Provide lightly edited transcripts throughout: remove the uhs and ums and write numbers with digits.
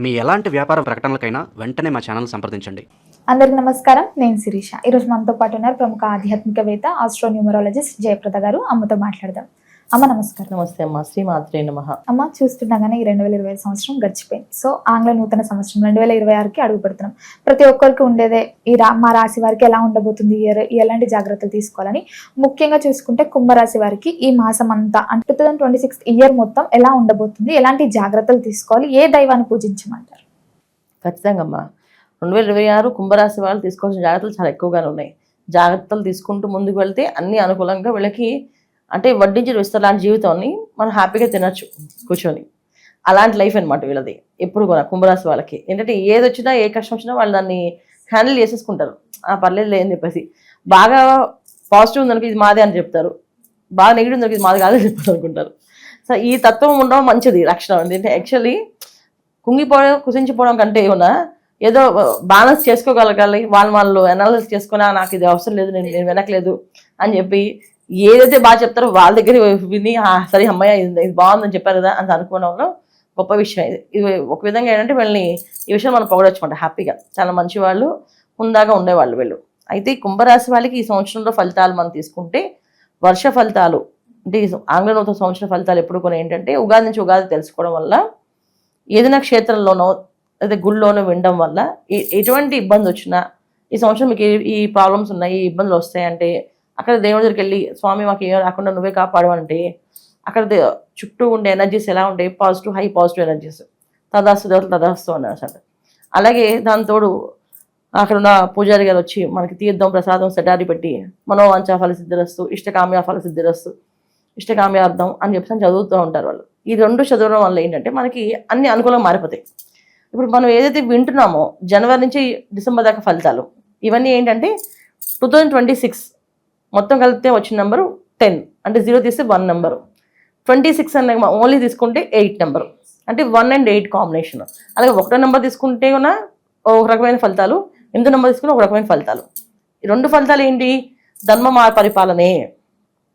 మీ ఎలాంటి వ్యాపార ప్రకటనలకైనా వెంటనే మా ఛానల్ సంప్రదించండి. అందరికీ నమస్కారం. నేను శిరీష. ఈరోజు మనతో పాటు ఉన్నారు ప్రముఖ ఆధ్యాత్మికవేత్త, ఆస్ట్రోన్యూమరాలజిస్ట్ జయప్రద గారు. అమ్మతో మాట్లాడదాం. అమ్మ నమస్కారం. నమస్తే అమ్మ. శ్రీమాత్రే నమః. అమ్మ, చూస్తుండగానే ఈ 2020 సంవత్సరం గడిచిపోయింది. సో ఆంగ్ల నూతన సంవత్సరం 2026కి అడుగు పెడుతున్నాం. ప్రతి ఒక్కరికి ఉండేదే మా రాశి వారికి ఎలా ఉండబోతుంది, ఎలాంటి జాగ్రత్తలు తీసుకోవాలని. ముఖ్యంగా చూసుకుంటే కుంభరాశి వారికి ఈ మాసం అంతా అంటే 2026 ఇయర్ మొత్తం ఎలా ఉండబోతుంది, ఎలాంటి జాగ్రత్తలు తీసుకోవాలి, ఏ దైవాన్ని పూజించమంటారు? ఖచ్చితంగా అమ్మ, 2026 కుంభరాశి వాళ్ళు తీసుకోవాల్సిన జాగ్రత్తలు చాలా ఎక్కువగానే ఉన్నాయి. జాగ్రత్తలు తీసుకుంటూ ముందుకు వెళ్తే అన్ని అనుకూలంగా వీళ్ళకి అంటే వడ్డించి విస్తలాంటి జీవితాన్ని మనం హ్యాపీగా తినచ్చు కూర్చొని. అలాంటి లైఫ్ అనమాట వీళ్ళది ఎప్పుడు కూడా. కుంభరాశి వాళ్ళకి ఏంటంటే ఏది వచ్చినా ఏ కష్టం వచ్చినా వాళ్ళు దాన్ని హ్యాండిల్ చేసేసుకుంటారు. పర్లేదు లేదని చెప్పేసి. బాగా పాజిటివ్ ఉందనుకో ఇది మాదే అని చెప్తారు, బాగా నెగిటివ్ ఉందనుకో ఇది మాది కాదని చెప్తారు అనుకుంటారు. సో ఈ తత్వం ఉండడం మంచిది లక్షణం. ఎందుకంటే యాక్చువల్లీ కుంగిపోవడం కుసించిపోవడం కంటే ఏమన్నా ఏదో బ్యాలెన్స్ చేసుకోగలగాలి. వాళ్ళు అనాలిసిస్ చేసుకున్నా నాకు ఇది అవసరం లేదు, నేను వెనకలేదు అని చెప్పి ఏదైతే బాగా చెప్తారో వాళ్ళ దగ్గర విని సరే అమ్మాయి ఇది బాగుందని చెప్పారు కదా అని అనుకోవడంలో గొప్ప విషయం ఇది. ఒక విధంగా ఏంటంటే వీళ్ళని ఈ విషయం మనం పొగడొచ్చుకుంటాం హ్యాపీగా. చాలా మంచి వాళ్ళు, హుందాగా ఉండేవాళ్ళు వీళ్ళు. అయితే ఈ కుంభరాశి వాళ్ళకి ఈ సంవత్సరంలో ఫలితాలు మనం తీసుకుంటే వర్ష ఫలితాలు అంటే ఆంగ్ల నూతన సంవత్సర ఫలితాలు ఎప్పుడు కూడా ఏంటంటే ఉగాది నుంచి ఉగాది తెలుసుకోవడం వల్ల, ఏదైనా క్షేత్రంలోనో లేదా గుళ్ళోనో వినడం వల్ల ఎటువంటి ఇబ్బంది వచ్చినా ఈ సంవత్సరం మీకు ఈ ప్రాబ్లమ్స్ ఉన్నాయి, ఈ ఇబ్బందులు వస్తాయంటే అక్కడ దేవుడి దగ్గరికి వెళ్ళి స్వామి మాకు ఏమో రాకుండా నువ్వే కాపాడు అంటే అక్కడ చుట్టూ ఉండే ఎనర్జీస్ ఎలా ఉంటాయి, పాజిటివ్ హై పాజిటివ్ ఎనర్జీస్. తదాస్తు దేవతలు తదాస్తు అన్నారు అసలు. అలాగే దానితోడు అక్కడ ఉన్న పూజారి గారు వచ్చి మనకి తీర్థం ప్రసాదం సెటారి పెట్టి మనోవాంఛా ఫల సిద్ధిరస్తు, ఇష్టకామ్య ఫల సిద్ధిరస్తు, ఇష్టకామ్యార్థం అని చెప్పి చదువుతూ ఉంటారు వాళ్ళు. ఈ రెండు చదవడం వల్ల ఏంటంటే మనకి అన్ని అనుకూలంగా మారిపోతాయి. ఇప్పుడు మనం ఏదైతే వింటున్నామో జనవరి నుంచి డిసెంబర్ దాకా ఫలితాలు ఇవన్నీ ఏంటంటే 2026 మొత్తం కలిపితే వచ్చిన నెంబరు 10, అంటే 0 తీస్తే 1 నెంబరు. 26 అనే ఓన్లీ తీసుకుంటే 8 నెంబరు, అంటే 1 and 8 కాంబినేషన్. అలాగే 1 నెంబర్ తీసుకుంటే కూడా ఒక రకమైన ఫలితాలు, 8 నెంబర్ తీసుకుంటే ఒక రకమైన ఫలితాలు. ఈ రెండు ఫలితాలు ఏంటి? ధర్మ పరిపాలనే.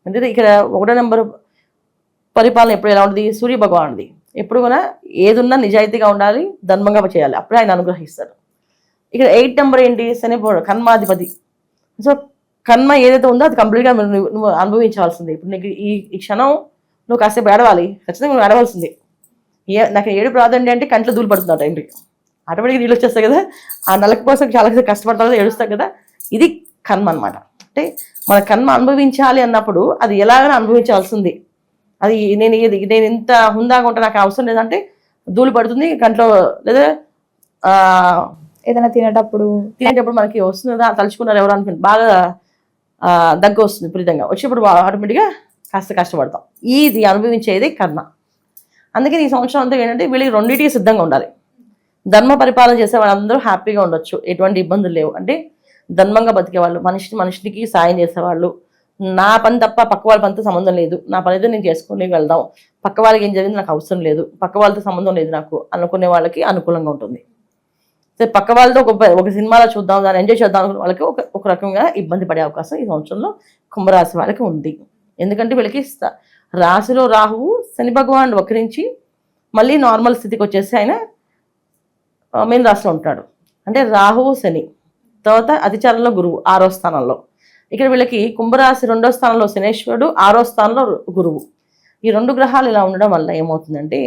అంటే ఇక్కడ 1 నెంబరు పరిపాలన ఎప్పుడు ఎలా ఉంటుంది? సూర్య భగవానుడిది. ఎప్పుడు కూడా ఏదున్నా నిజాయితీగా ఉండాలి, ధర్మంగా చేయాలి, అప్పుడే ఆయన అనుగ్రహిస్తారు. ఇక్కడ 8 నెంబర్ ఏంటి? శనిపోవడం, కర్మాధిపతి. సో కర్మ ఏదైతే ఉందో అది కంప్లీట్గా నువ్వు అనుభవించాల్సింది. ఇప్పుడు నీకు ఈ క్షణం నువ్వు కాసేపు ఏడవాలి, ఖచ్చితంగా నువ్వు ఏడవలసింది. నాకు ఏడు ప్రాధాన్యం అంటే కంట్లో దూలు పడుతున్నావు టైంకి, ఆటోమేటిక్గా నీళ్ళు వచ్చేస్తాయి కదా. ఆ నలక కోసం చాలా కష్టపడతావు, ఏడుస్తావు కదా. ఇది కర్మ అనమాట. అంటే మన కర్మ అనుభవించాలి అన్నప్పుడు అది ఎలాగైనా అనుభవించాల్సింది. అది నేను ఇంత హుందాగా ఉంటా, నాకు అవసరం లేదంటే ధూళి పడుతుంది కంట్లో, లేదా ఏదైనా తినేటప్పుడు మనకి వస్తుంది కదా, తలుచుకున్నారు ఎవరు అనుకుంటే బాగా దగ్గు వస్తుంది విపరీతంగా, వచ్చేప్పుడు ఆటోమేటిక్గా కాస్త కష్టపడతాం. ఇది అనుభవించేది కర్మ. అందుకని ఈ సంవత్సరం అంతా ఏంటంటే వీళ్ళకి రెండింటికి సిద్ధంగా ఉండాలి. ధర్మ పరిపాలన చేసే వాళ్ళందరూ హ్యాపీగా ఉండొచ్చు, ఎటువంటి ఇబ్బందులు లేవు. అంటే ధర్మంగా బతికేవాళ్ళు, మనిషికి సాయం చేసేవాళ్ళు. నా పని తప్ప పక్క వాళ్ళ పనితో సంబంధం లేదు, నా పని అయితే నేను చేసుకుని వెళ్దాం, పక్క వాళ్ళకి ఏం జరిగింది నాకు అవసరం లేదు, పక్క వాళ్ళతో సంబంధం లేదు నాకు అనుకునే వాళ్ళకి అనుకూలంగా ఉంటుంది. పక్క వాళ్ళతో ఒక సినిమాలో చూద్దాం, దాన్ని ఎంజాయ్ చేద్దాం అనుకునే వాళ్ళకి ఒక రకంగా ఇబ్బంది పడే అవకాశం ఈ సంవత్సరంలో కుంభరాశి వాళ్ళకి ఉంది. ఎందుకంటే వీళ్ళకి రాశిలో రాహువు శని భగవానుడు వక్రించి మళ్ళీ నార్మల్ స్థితికి వచ్చేసి ఆయన మీన రాశిలో ఉంటాడు. అంటే రాహువు శని, తర్వాత అతిచారంలో గురువు 6వ స్థానంలో. ఇక్కడ వీళ్ళకి కుంభరాశి 2వ స్థానంలో శనేశ్వరుడు, 6వ స్థానంలో గురువు. ఈ 2 గ్రహాలు ఇలా ఉండడం వల్ల ఏమవుతుందంటే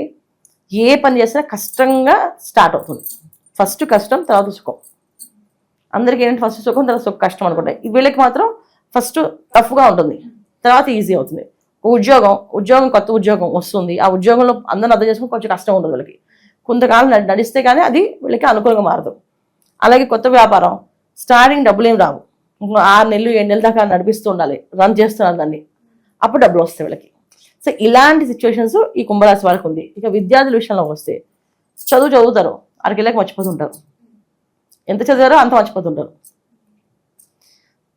ఏ పని చేసినా కష్టంగా స్టార్ట్ అవుతుంది. ఫస్ట్ కష్టం, తర్వాత సుఖం. అందరికీ ఏంటంటే ఫస్ట్ సుఖం, తర్వాత కష్టం అనుకుంటాయి. వీళ్ళకి మాత్రం ఫస్ట్ టఫ్గా ఉంటుంది, తర్వాత ఈజీ అవుతుంది. ఉద్యోగం కొత్త ఉద్యోగం వస్తుంది, ఆ ఉద్యోగంలో అందరిని అర్థం చేసుకుని కొంచెం కష్టం ఉంటుంది వీళ్ళకి. కొంతకాలం నడిస్తే కానీ అది వీళ్ళకి అనుకూలంగా మారదు. అలాగే కొత్త వ్యాపారం స్టార్టింగ్ డబ్బులు ఏం రావు, 6 నెలలు 7 నెలల దాకా నడిపిస్తూ ఉండాలి, రన్ చేస్తున్నారు దాన్ని, అప్పుడు డబ్బులు వస్తాయి వీళ్ళకి. సో ఇలాంటి సిచ్యువేషన్స్ ఈ కుంభరాశి వాళ్ళకి ఉంది. ఇక విద్యార్థుల విషయంలో వస్తే చదువుతారు, అరకెళ్ళకి మర్చిపోతుంటారు, ఎంత చదివారో అంత మర్చిపోతుంటారు.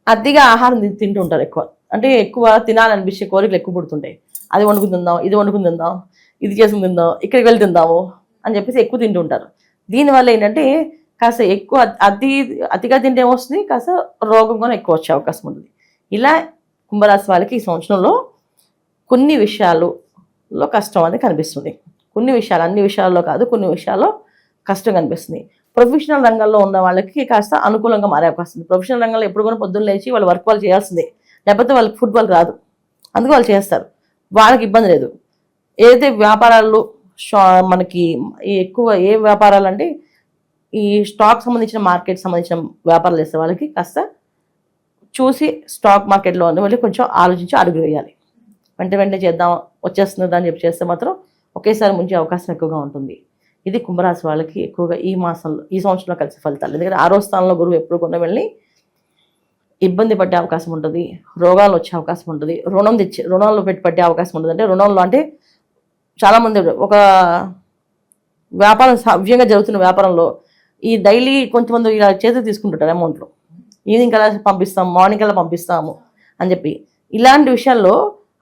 అతిగా ఆహారం తింటూ ఉంటారు ఎక్కువ, అంటే ఎక్కువ తినాలనిపించే కోరికలు ఎక్కువ పుడుతుంటాయి. అది వండుకుని తిందాం, ఇది వండుకుని తిందాం, ఇది చేసుకుని తిందాం, ఇక్కడికి వెళ్ళి తిందాము అని చెప్పేసి ఎక్కువ తింటూ ఉంటారు. దీనివల్ల ఏంటంటే కాస్త ఎక్కువ అతిగా తింటే ఏమొస్తుంది, కాస్త రోగం కూడా ఎక్కువ వచ్చే అవకాశం ఉంటుంది. ఇలా కుంభరాశి వాళ్ళకి ఈ సంవత్సరంలో కొన్ని విషయాల్లో కష్టం అనేది కనిపిస్తుంది. కొన్ని విషయాలు, అన్ని విషయాల్లో కాదు, కొన్ని విషయాల్లో కష్టంగా అనిపిస్తుంది. ప్రొఫెషనల్ రంగంలో ఉన్న వాళ్ళకి కాస్త అనుకూలంగా మారే అవకాశం ఉంది. ప్రొఫెషనల్ రంగంలో ఎప్పుడు కూడా పొద్దున్న లేచి వాళ్ళ వర్క్ వాళ్ళు చేయాల్సిందే, లేకపోతే వాళ్ళకి ఫుట్బాల్ రాదు, అందుకు వాళ్ళు చేస్తారు, వాళ్ళకి ఇబ్బంది లేదు. ఏదైతే వ్యాపారాలు మనకి ఎక్కువ ఏ వ్యాపారాలు అంటే ఈ స్టాక్ సంబంధించిన మార్కెట్ సంబంధించిన వ్యాపారాలు చేసే వాళ్ళకి కాస్త చూసి స్టాక్ మార్కెట్లో ఉన్న వాళ్ళు కొంచెం ఆలోచించి అడుగు వేయాలి. వెంటనే చేద్దాం వచ్చేస్తుంది అని చెప్పి చేస్తే మాత్రం ఒకేసారి ముంచే అవకాశం ఎక్కువగా ఉంటుంది. ఇది కుంభరాశి వాళ్ళకి ఎక్కువగా ఈ మాసంలో ఈ సంవత్సరంలో కలిసి ఫలితాలు. ఎందుకంటే 6వ స్థానంలో గురువు ఎప్పుడు కొన్న వెళ్ళి ఇబ్బంది పడే అవకాశం ఉంటుంది, రోగాలు వచ్చే అవకాశం ఉంటుంది, రుణంలో పెట్టి పట్టే అవకాశం ఉంటుంది. అంటే రుణంలో అంటే చాలామంది ఒక వ్యాపారం సవ్యంగా జరుగుతున్న వ్యాపారంలో ఈ డైలీ కొంతమంది ఇలా చేతికి తీసుకుంటుంటారు అమౌంట్లు, ఈవినింగ్ కల్లా పంపిస్తాము, మార్నింగ్ కల్లా పంపిస్తాము అని చెప్పి. ఇలాంటి విషయాల్లో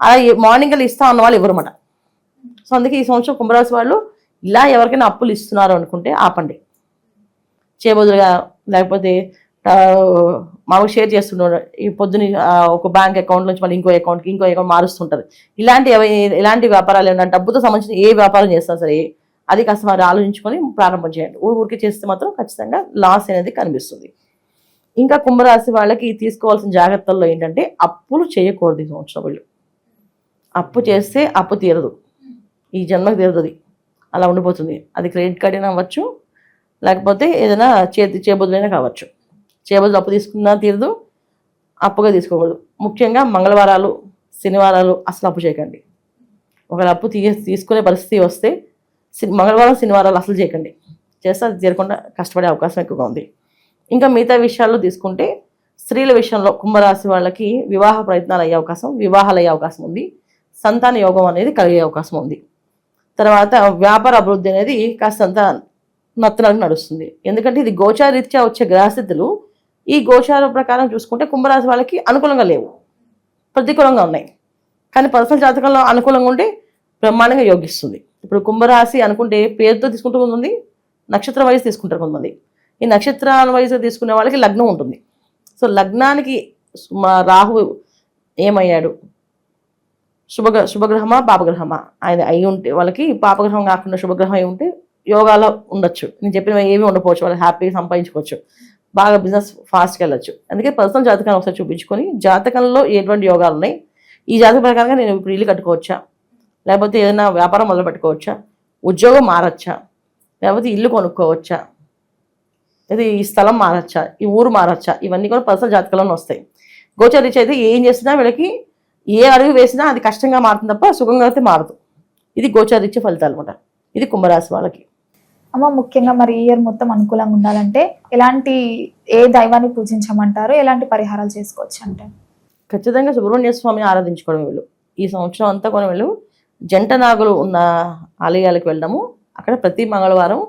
అలా మార్నింగ్ కల్లా ఇస్తా ఉన్న వాళ్ళు ఎవరన్నమాట. సో అందుకే ఈ సంవత్సరం కుంభరాశి వాళ్ళు ఇలా ఎవరికైనా అప్పులు ఇస్తున్నారు అనుకుంటే ఆపండి, చేయబదులుగా లేకపోతే మాకు షేర్ చేస్తున్నారు. ఈ పొద్దున ఒక బ్యాంక్ అకౌంట్ నుంచి మళ్ళీ ఇంకో అకౌంట్ మారుస్తుంటారు. ఇలాంటి వ్యాపారాలు ఏంటంటే డబ్బుతో సంబంధించిన ఏ వ్యాపారం చేస్తున్నా సరే అది కాస్త వారు ఆలోచించుకొని ప్రారంభం చేయండి. ఊరికి చేస్తే మాత్రం ఖచ్చితంగా లాస్ అనేది కనిపిస్తుంది. ఇంకా కుంభరాశి వాళ్ళకి తీసుకోవాల్సిన జాగ్రత్తల్లో ఏంటంటే అప్పులు చేయకూడదు. ఈ సంవత్సరం వీళ్ళు అప్పు చేస్తే అప్పు తీరదు, ఈ జన్మకు తీరదు, అలా ఉండిపోతుంది. అది క్రెడిట్ కార్డ్ అయినా అవ్వచ్చు, లేకపోతే ఏదైనా చేబదులైనా కావచ్చు. చేబదులు అప్పు తీసుకున్నా తీరదు, అప్పుగా తీసుకోకూడదు. ముఖ్యంగా మంగళవారాలు శనివారాలు అసలు అప్పు చేయకండి. ఒకవేళ అప్పు తీసుకునే పరిస్థితి వస్తే మంగళవారం శనివారాలు అసలు చేయకండి, చేస్తే అది తీరకుండా కష్టపడే అవకాశం ఎక్కువగా ఉంది. ఇంకా మిగతా విషయాల్లో తీసుకుంటే స్త్రీల విషయంలో కుంభరాశి వాళ్ళకి వివాహాలు అయ్యే అవకాశం ఉంది. సంతాన యోగం అనేది కలిగే అవకాశం ఉంది. తర్వాత వ్యాపార అభివృద్ధి అనేది కాస్తంత నత్తనకు నడుస్తుంది. ఎందుకంటే ఇది గోచారీత్యా వచ్చే గ్రహస్థితులు ఈ గోచార ప్రకారం చూసుకుంటే కుంభరాశి వాళ్ళకి అనుకూలంగా లేవు, ప్రతికూలంగా ఉన్నాయి. కానీ పర్సనల్ జాతకంలో అనుకూలంగా ఉంటే బ్రహ్మాండంగా యోగిస్తుంది. ఇప్పుడు కుంభరాశి అనుకుంటే పేరుతో తీసుకుంటూ ఉంది, నక్షత్ర వయసు తీసుకుంటారు కొంతమంది. ఈ నక్షత్రాల వయసు తీసుకునే వాళ్ళకి లగ్నం ఉంటుంది. సో లగ్నానికి రాహు ఏమయ్యాడు, శుభగ్రహమా పాపగ్రహమా ఆయన అయి ఉంటే వాళ్ళకి పాపగ్రహం కాకుండా శుభగ్రహం అయి ఉంటే యోగాలో ఉండొచ్చు. నేను చెప్పిన ఏమీ ఉండకపోవచ్చు, వాళ్ళు హ్యాపీగా సంపాదించుకోవచ్చు, బాగా బిజినెస్ ఫాస్ట్గా వెళ్ళొచ్చు. అందుకే పర్సనల్ జాతకాన్ని ఒకసారి చూపించుకొని జాతకంలో ఎటువంటి యోగాలు ఉన్నాయి, ఈ జాతక ప్రకారంగా నేను ఇప్పుడు ఇల్లు కట్టుకోవచ్చా, లేకపోతే ఏదైనా వ్యాపారం మొదలు పెట్టుకోవచ్చా, ఉద్యోగం మారచ్చా, లేకపోతే ఇల్లు కొనుక్కోవచ్చా, లేదా ఈ స్థలం మారచ్చా, ఈ ఊరు మారచ్చా, ఇవన్నీ కూడా పర్సనల్ జాతకంలోనే వస్తాయి. గోచరీత్యా అయితే ఏం చేసినా వీళ్ళకి ఏ అడుగు వేసినా అది కష్టంగా మారుతుంది తప్ప సుఖంగా అయితే మారదు. ఇది గోచరీత్యా ఫలితాలు అనమాట. ఇది కుంభరాశి వాళ్ళకి. అమ్మ ముఖ్యంగా మరి ఈ ఇయర్ మొత్తం అనుకూలంగా ఉండాలంటే ఏ దైవాన్ని పూజించమంటారు, ఎలాంటి పరిహారాలు చేసుకోవచ్చు అంటే? ఖచ్చితంగా సుబ్రహ్మణ్య స్వామిని ఆరాధించుకోవడం. వీళ్ళు ఈ సంవత్సరం అంతా కూడా వీళ్ళు జంట నాగులు ఉన్న ఆలయాలకు వెళ్ళడము, అక్కడ ప్రతి మంగళవారం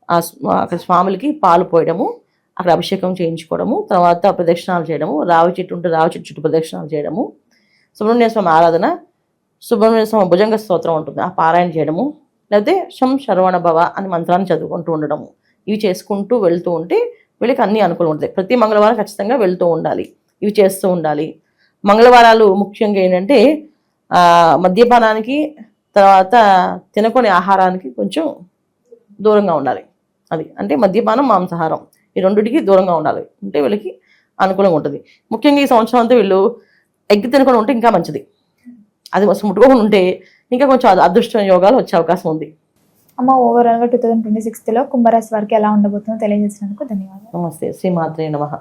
అక్కడ స్వాములకి పాలు పోయడము, అక్కడ అభిషేకం చేయించుకోవడము, తర్వాత ప్రదక్షిణాలు చేయడము, రావి చెట్టు ఉంటే రావి చెట్టు చుట్టూ ప్రదక్షిణాలు చేయడము, సుబ్రహ్మణ్య స్వామి ఆరాధన, సుబ్రహ్మణ్య స్వామి భుజంగ స్తోత్రం ఉంటుంది ఆ పారాయణ చేయడము, లేకపోతే శం శరవణ భవ అని మంత్రాన్ని చదువుకుంటూ ఉండడము, ఇవి చేసుకుంటూ వెళ్తూ ఉంటే వీళ్ళకి అన్ని అనుకూలం ఉంటాయి. ప్రతి మంగళవారం ఖచ్చితంగా వెళ్తూ ఉండాలి, ఇవి చేస్తూ ఉండాలి. మంగళవారాలు ముఖ్యంగా ఏంటంటే మద్యపానానికి తర్వాత తినకొని ఆహారానికి కొంచెం దూరంగా ఉండాలి. అది అంటే మద్యపానం మాంసాహారం ఈ రెండింటికి దూరంగా ఉండాలి, ఉంటే వీళ్ళకి అనుకూలంగా ఉంటుంది. ముఖ్యంగా ఈ సంవత్సరం అంతా వీళ్ళు ఎగ్గి తినకుండా ఉంటే ఇంకా మంచిది. అది ముట్టుకోకుండా ఉంటే ఇంకా కొంచెం అదృష్ట యోగాలు వచ్చే అవకాశం ఉంది. అమ్మ ఓవరాల్గా 2026లో కుంభరాశి వారికి ఎలా ఉండబోతుందో తెలియజేసినందుకు ధన్యవాదాలు. నమస్తే. శ్రీమాత్రే నమః.